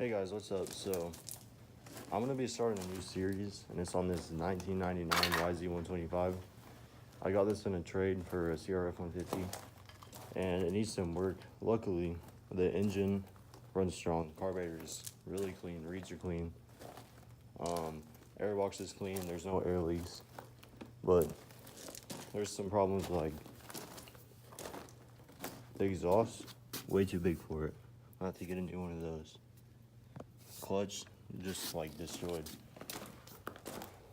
Hey guys, what's up? So, I'm gonna be starting a new series, and it's on this 1999 YZ125. I got this in a trade for a CRF 150, and it needs some work. Luckily, the engine runs strong, carburetor is really clean, reeds are clean, airbox is clean, there's no air leaks, but there's some problems like the exhaust, way too big for it. I have to get into one of those. Clutch just like destroyed.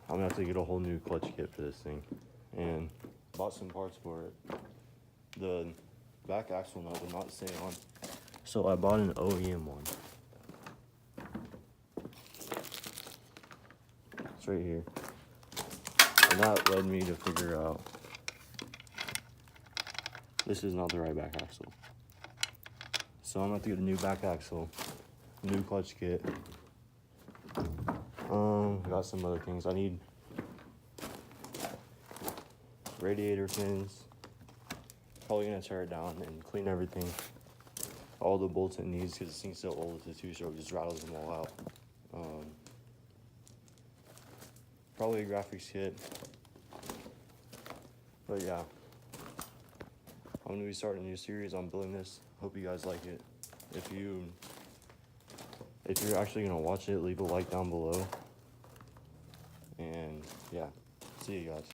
I'm gonna have to get a whole new clutch kit for this thing, and bought some parts for it. The back axle nut will not stay on, so I bought an OEM one. It's right here, and that led me to figure out this is not the right back axle. So I'm gonna have to get a new back axle, new clutch kit. Got some other things. I need radiator fins. Probably gonna tear it down and clean everything. All the bolts it needs because this thing's so old. It's a two-stroke, just rattles them all out. Probably a graphics kit. But yeah, I'm gonna be starting a new series on building this. Hope you guys like it. If you're actually gonna watch it, leave a like down below. And yeah, see you guys.